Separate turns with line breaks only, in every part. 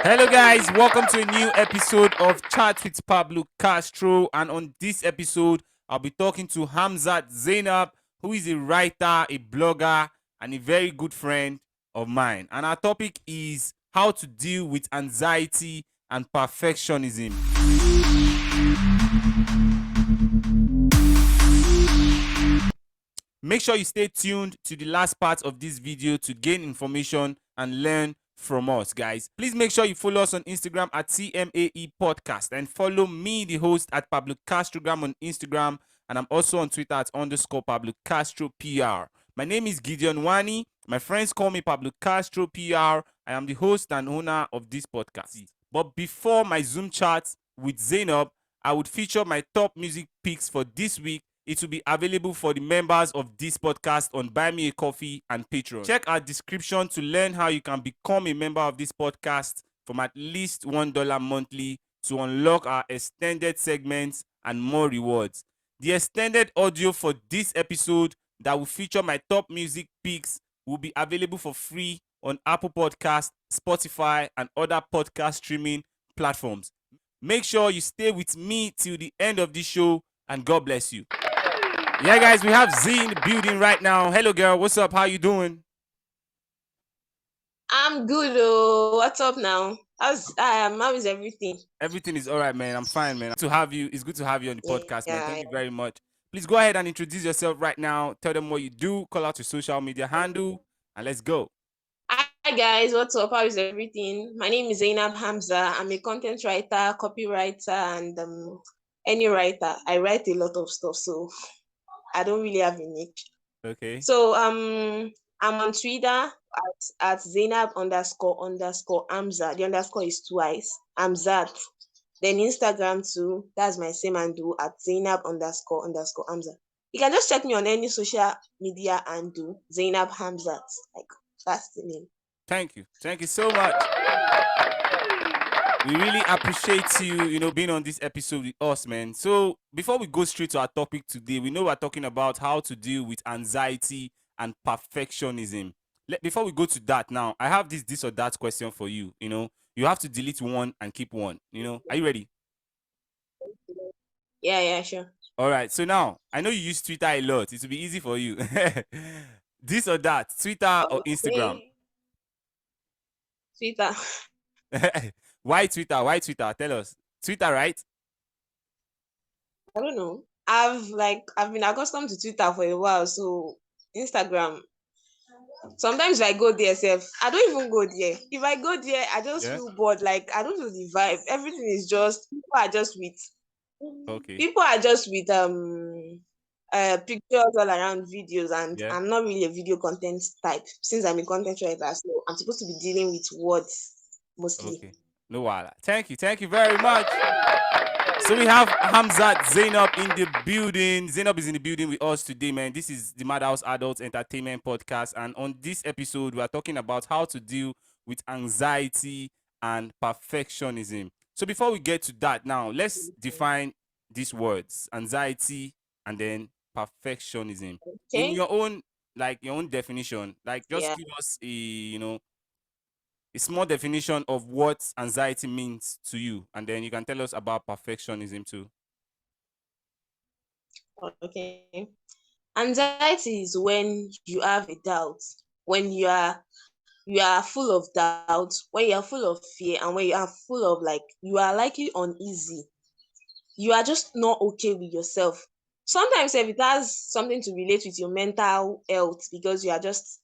Hello, guys. Welcome to a new episode of Chat with Pablo Castro. And on this episode, I'll be talking to Hamzat Zaynab, who is a writer, a blogger, and a very good friend of mine. And our topic is how to deal with anxiety and perfectionism. Make sure you stay tuned to the last part of this video to gain information and learn from us, guys. Please make sure you follow us on Instagram at TMAE Podcast and follow me, the host, at Pablo Castrogram on Instagram. And I'm also on Twitter at _ Pablo Castro PR. My name is Gideon Nwani. My friends call me Pablo Castro PR. I am the host and owner of this podcast. But before my Zoom chat with Zaynab, I would feature my top music picks for this week. It will be available for the members of this podcast on Buy Me a Coffee and Patreon. Check our description to learn how you can become a member of this podcast from at least $1 monthly to unlock our extended segments and more rewards. The extended audio for this episode that will feature my top music picks will be available for free on Apple Podcasts, Spotify, and other podcast streaming platforms. Make sure you stay with me till the end of this show, and God bless you. Yeah, guys, we have Z in the building right now. Hello, girl. What's up? How you doing?
I'm good. Oh, what's up now? How is everything?
Everything is all right, man. I'm fine, man. To have you. It's good to have you on the podcast, man.
Yeah.
Thank you very much. Please go ahead and introduce yourself right now. Tell them what you do. Call out your social media handle, and let's go.
Hi guys, what's up? How is everything? My name is Zaynab Hamzat. I'm a content writer, copywriter, and any writer. I write a lot of stuff, so I don't really have a niche.
Okay.
So I'm on Twitter at Zaynab __ Hamzat. The underscore is twice. Hamzat. Then Instagram too. That's my same handle at Zaynab __ Hamzat. You can just check me on any social media handle, Zaynab Hamzat. Like that's the name.
Thank you. Thank you so much. We really appreciate you, being on this episode with us, man. So before we go straight to our topic today, we know we're talking about how to deal with anxiety and perfectionism. Before we go to that now, I have this or that question for you. You have to delete one and keep one. Are you ready?
Yeah, sure.
All right. So now I know you use Twitter a lot. It will be easy for you. This or that, Twitter or Instagram?
Okay. Twitter.
Why Twitter? Why Twitter? Tell us. Twitter, right?
I don't know. I've been accustomed to Twitter for a while, so Instagram. Sometimes if I go there, I don't even go there. If I go there, I just
Yeah.
feel bored. Like I don't know the vibe. Everything is just
Okay.
people are just with pictures all around videos, and
Yeah.
I'm not really a video content type since I'm a content writer, so I'm supposed to be dealing with words mostly.
Okay. No wala. Thank you. Thank you very much. So we have Hamzat Zaynab in the building. Zaynab is in the building with us today, man. This is the Madhouse Adult Entertainment Podcast. And on this episode, we are talking about how to deal with anxiety and perfectionism. So before we get to that now, let's define these words: anxiety and then perfectionism. In
Okay.
your own definition, just
Yeah.
give us a small definition of what anxiety means to you, and then you can tell us about perfectionism too.
Okay. Anxiety is when you have a doubt, when you are full of doubt, when you are full of fear, and when you are full of you are likely uneasy. You are just not okay with yourself. Sometimes if it has something to relate with your mental health, because you are just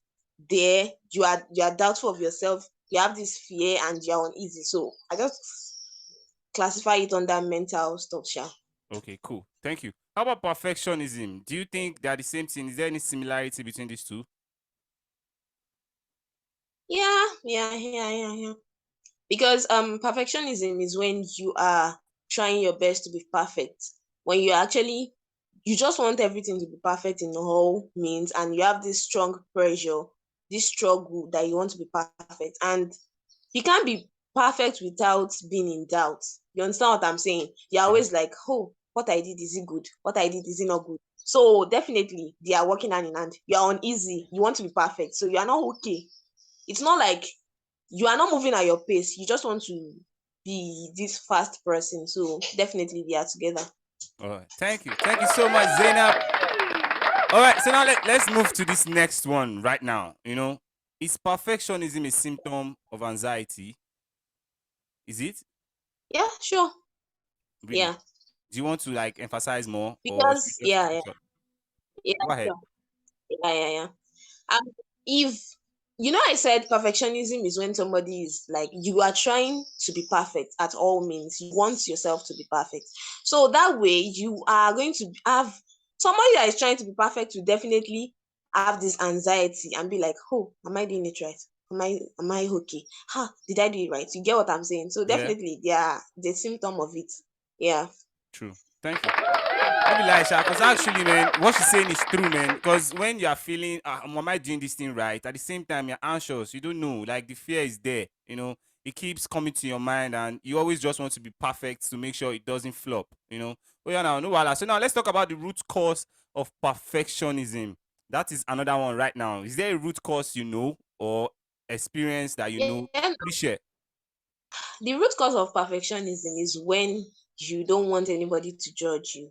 there, you are doubtful of yourself, you have this fear and you are uneasy. So I just classify it under mental stuff, sha.
Okay, cool. Thank you. How about perfectionism? Do you think they are the same thing? Is there any similarity between these two?
Yeah. Because perfectionism is when you are trying your best to be perfect. When you just want everything to be perfect in all means, and you have this strong pressure, this struggle that you want to be perfect. And you can't be perfect without being in doubt. You understand what I'm saying? You're
Yeah.
always like, oh, what I did, is it good? What I did, is it not good? So definitely they are working hand in hand. You are uneasy, you want to be perfect, so you are not okay. It's not like you are not moving at your pace. You just want to be this fast person. So definitely they are together.
All right. Thank you so much, Zaynab. All right, so now let's move to this next one right now. Is perfectionism a symptom of anxiety? Is it
Yeah, sure.
really?
Yeah.
Do you want to like emphasize more, or should we
Because
just keep
yeah,
it
yeah,
short?
yeah,
Go ahead.
sure. Yeah. Um, if I said perfectionism is when somebody is like you are trying to be perfect at all means. You want yourself to be perfect. So that way you are going to have somebody that is trying to be perfect will definitely have this anxiety and be like, oh, am I doing it right? Am I okay? Did I do it right? You get what I'm saying? So
Yeah,
definitely they are the symptom of it. Yeah.
true. Thank you. No be lie, Sha, because actually, man, what she's saying is true, man. Because when you are feeling, am I doing this thing right? At the same time, you're anxious. You don't know. Like the fear is there. It keeps coming to your mind, and you always just want to be perfect to make sure it doesn't flop. Oh yeah, now no wala. So now let's talk about the root cause of perfectionism. That is another one right now. Is there a root cause or experience that you know?
Yeah.
Please share.
The root cause of perfectionism is when you don't want anybody to judge you.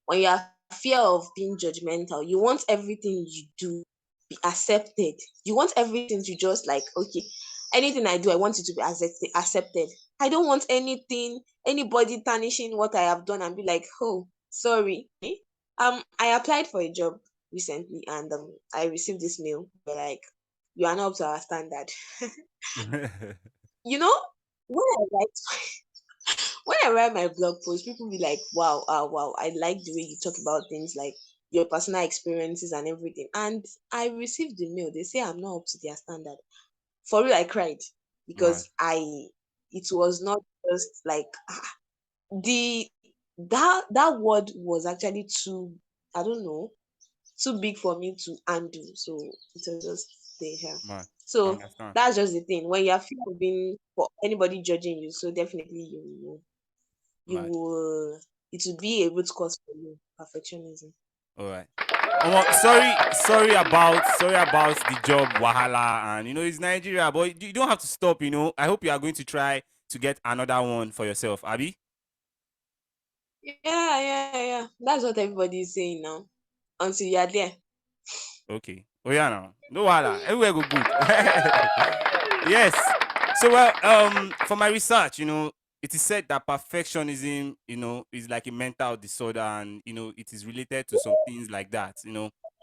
When you have fear of being judgmental, you want everything you do be accepted. You want everything to just like, okay, anything I do, I want it to be accepted. I don't want anybody tarnishing what I have done and be like, oh, sorry. I applied for a job recently and I received this mail. They're like, you are not up to our standard. You know, when I write when I write my blog post, people be like, wow, wow, I like the way you talk about things like your personal experiences and everything. And I received the mail. They say I'm not up to their standard. For real, I cried
Right.
because it was not just like the that word was actually too, I don't know, too big for me to undo. So it was just there.
Right. I
So
understand.
that's just the thing. When you're fear of being for anybody judging you, so definitely you
Right.
will it will be a root cause for you, perfectionism.
All right. Sorry about the job wahala, and it's Nigeria, but you don't have to stop. I hope you are going to try to get another one for yourself, Abby.
Yeah. That's what everybody is saying now. Until you're there.
Okay. Oh yeah, now no wahala. Everywhere go good. Yes. So well, for my research, it is said that perfectionism, is like a mental disorder, and it is related to some things like that.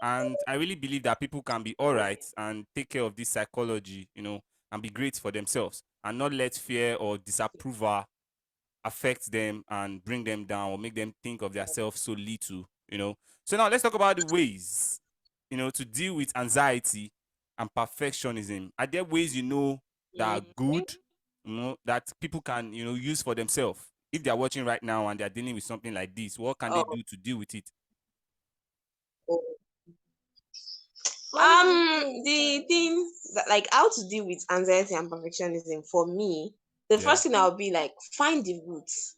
And I really believe that people can be all right and take care of this psychology, and be great for themselves, and not let fear or disapproval affect them and bring them down or make them think of themselves so little. So now let's talk about the ways, to deal with anxiety and perfectionism. Are there ways that are
Mhm.
good, that people can, use for themselves? If they're watching right now and they're dealing with something like this, what can they
Oh,
do to deal with it?
oh. The thing that like how to deal with anxiety and perfectionism for me, the
Yeah.
first thing I'll be like, find the roots.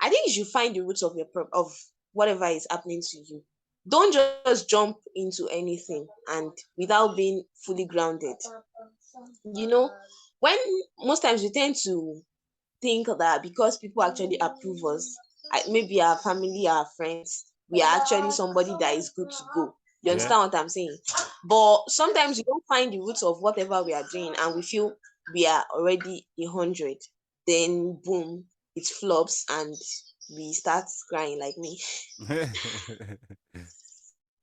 I think you should find the roots of of whatever is happening to you. Don't just jump into anything and without being fully grounded. You know, when most times we tend to think that because people actually approve us, maybe our family, our friends, we are actually somebody that is good to go. You
Yeah.
understand what I'm saying? But sometimes we don't find the roots of whatever we are doing and we feel we are already 100. Then boom, it flops and we start crying like me.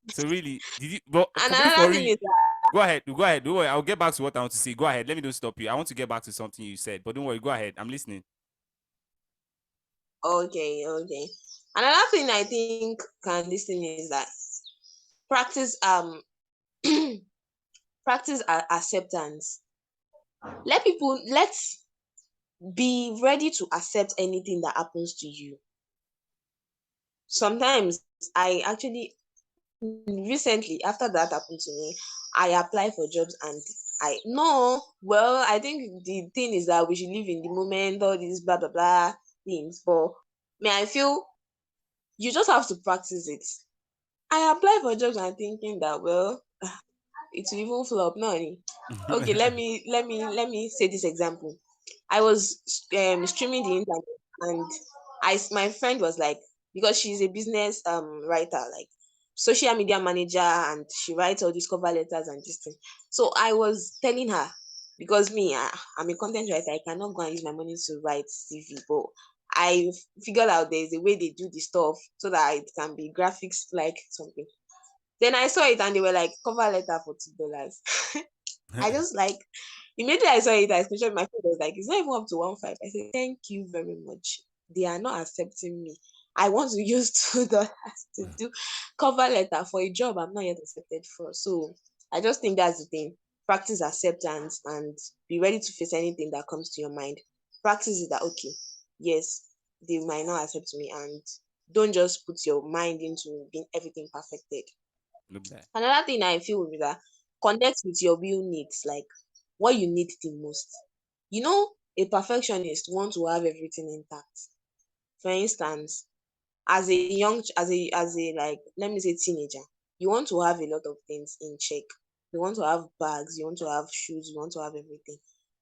So really, did you? But
And
for me,
another
for
thing
real,
is that
go ahead. Go ahead. Don't worry. I'll get back to what I want to say. Go ahead. Let me don't stop you. I want to get back to something you said, but don't worry. Go ahead. I'm listening.
okay. Another thing I think can listen is that practice practice acceptance. Let's be ready to accept anything that happens to you. Sometimes I actually recently after that happened to me, I apply for jobs and I no well I think the thing is that we should live in the moment, all these blah blah blah things. But I feel you just have to practice it. I apply for jobs and thinking that well it will even flop. No, honey. Okay, let me say this example. I was streaming the internet, and my friend was like, because she's a business writer, like social media manager, and she writes all these cover letters and this thing. So I was telling her, because me, I'm a content writer, I cannot go and use my money to write CV, but I figured out there's a way they do the stuff so that it can be graphics like something. Then I saw it and they were like cover letter for $2. I just like immediately I saw it, I screenshot my phone. Was like, it's not even up to 1.5. I said, thank you very much. They are not accepting me. I want to use $2 to do cover letter for a job I'm not yet accepted for. So I just think that's the thing. Practice acceptance and be ready to face anything that comes to your mind. Practice it that okay, yes, they might not accept me, and don't just put your mind into being everything perfected.
Look there.
Another thing I feel is that connect with your real needs, like what you need the most. A perfectionist wants to have everything intact. For instance, as a young, as a like, let me say teenager, you want to have a lot of things in check. You want to have bags, you want to have shoes, you want to have everything.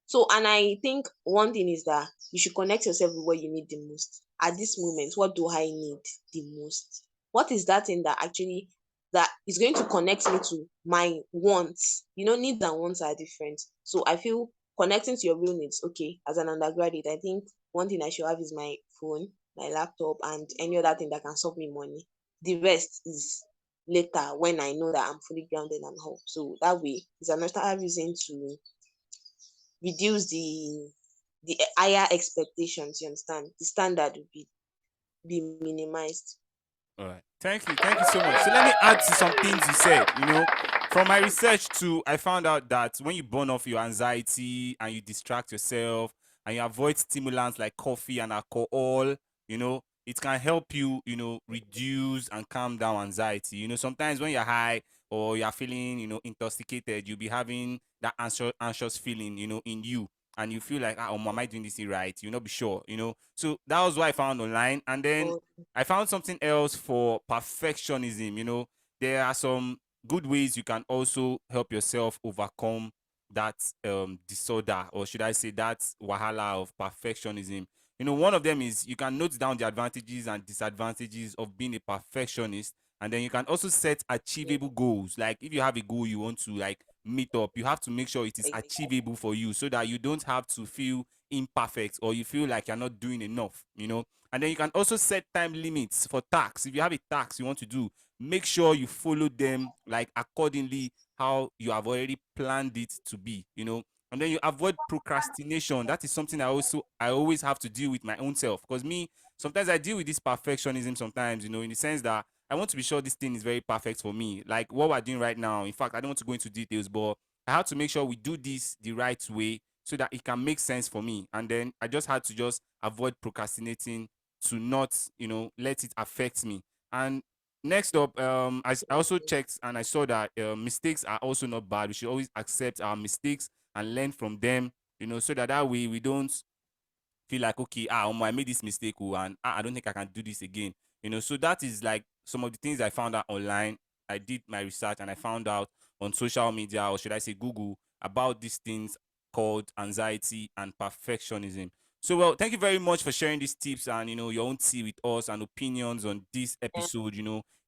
So, and I think one thing is that you should connect yourself with what you need the most. At this moment, what do I need the most? What is that thing that is going to connect me to my wants? Needs and wants are different. So I feel connecting to your real needs. Okay, as an undergraduate, I think one thing I should have is my phone, my laptop, and any other thing that can solve me money. The rest is later when I know that I'm fully grounded and whole. So that way is another reason to reduce the higher expectations. You understand? The standard will be minimized.
All right. Thank you. Thank you so much. So let me add to some things you said. From my research too, I found out that when you burn off your anxiety and you distract yourself and you avoid stimulants like coffee and alcohol, it can help you, reduce and calm down anxiety. Sometimes when you're high or you're feeling, intoxicated, you'll be having that anxious feeling, in you. And you feel like, am I doing this thing right? You'll not be sure. So that was what I found online. And then
Or
I found something else for perfectionism. There are some good ways you can also help yourself overcome that disorder, or should I say that wahala of perfectionism. One of them is you can note down the advantages and disadvantages of being a perfectionist, and then you can also set achievable goals. Like if you have a goal you want to like meet up, you have to make sure it is achievable for you so that you don't have to feel imperfect or you feel like you're not doing enough. And then you can also set time limits for tasks. If you have a task you want to do, make sure you follow them like accordingly how you have already planned it to be. And then you avoid procrastination. That is something I always have to deal with my own self. Because me, sometimes I deal with this perfectionism sometimes, in the sense that I want to be sure this thing is very perfect for me. Like what we're doing right now. In fact, I don't want to go into details, but I have to make sure we do this the right way so that it can make sense for me. And then I just had to just avoid procrastinating to not, let it affect me. And next up, I also checked and I saw that mistakes are also not bad. We should always accept our mistakes and learn from them, so that way we don't feel like, okay, I made this mistake, and I don't think I can do this again. So that is like some of the things I found out online. I did my research and I found out on social media, or should I say Google, about these things called anxiety and perfectionism. So, well, thank you very much for sharing these tips and your own tea with us and opinions on this episode.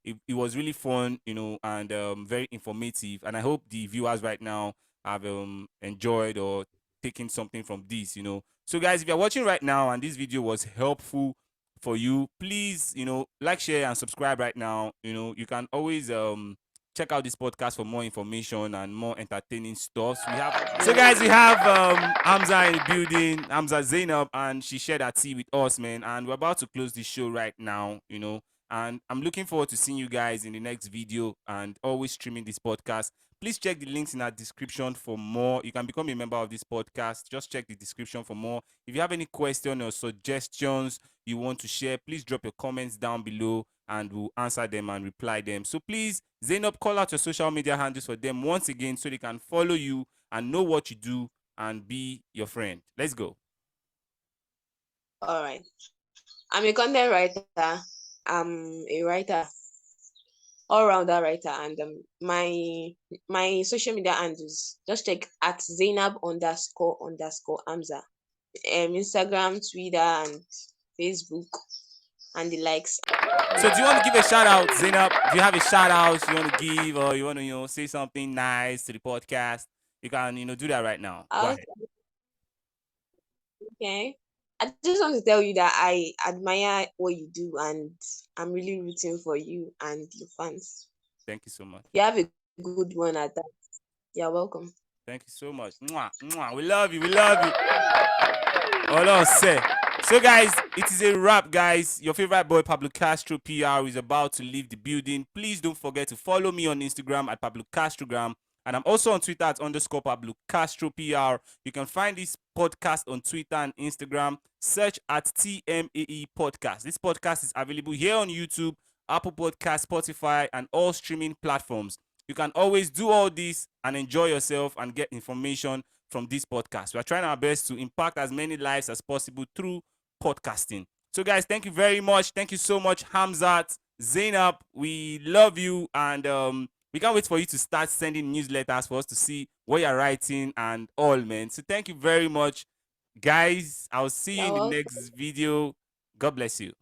It was really fun, and very informative. And I hope the viewers right now have enjoyed or taken something from this. So, guys, if you're watching right now and this video was helpful for you, please, like, share, and subscribe right now. You can always check out this podcast for more information and more entertaining stuff. Guys, we have Hamza in the building, Hamza Zaynab, and she shared her tea with us, man. And we're about to close this show right now. And I'm looking forward to seeing you guys in the next video and always streaming this podcast. Please check the links in our description for more. You can become a member of this podcast. Just check the description for more. If you have any questions or suggestions you want to share, please drop your comments down below and we'll answer them and reply them. So please, Zainab, call out your social media handles for them once again so they can follow you and know what you do and be your friend. Let's go.
all right. I'm a content writer. I'm a writer all-rounder writer, and my social media handles, just check at Zaynab __Hamza, Instagram, Twitter, and Facebook, and the likes.
So do you want to give a shout out, Zainab? Do you have a shout out you want to give, or you want to say something nice to the podcast? You can do that right now. Go ahead.
Okay. I just want to tell you that I admire what you do, and I'm really rooting for you and your fans.
Thank you so much.
You have a good one at that. You're welcome.
Thank you so much. Mwah, mwah. We love you. We love you. Hold on, say. So, guys, it is a wrap, guys. Your favorite boy, Pablo Castro PR, is about to leave the building. Please don't forget to follow me on Instagram at Pablo Castrogram. And I'm also on Twitter at _ Pablo Castro PR. You can find this podcast on Twitter and Instagram. Search at TMAE Podcast. This podcast is available here on YouTube, Apple Podcast, Spotify, and all streaming platforms. You can always do all this and enjoy yourself and get information from this podcast. We are trying our best to impact as many lives as possible through podcasting. So, guys, thank you very much. Thank you so much, Hamzat, Zainab. We love you, and we can't wait for you to start sending newsletters for us to see what you're writing and all, man. So, thank you very much, guys. I'll see you
You're
in the
welcome.
next video. God bless you.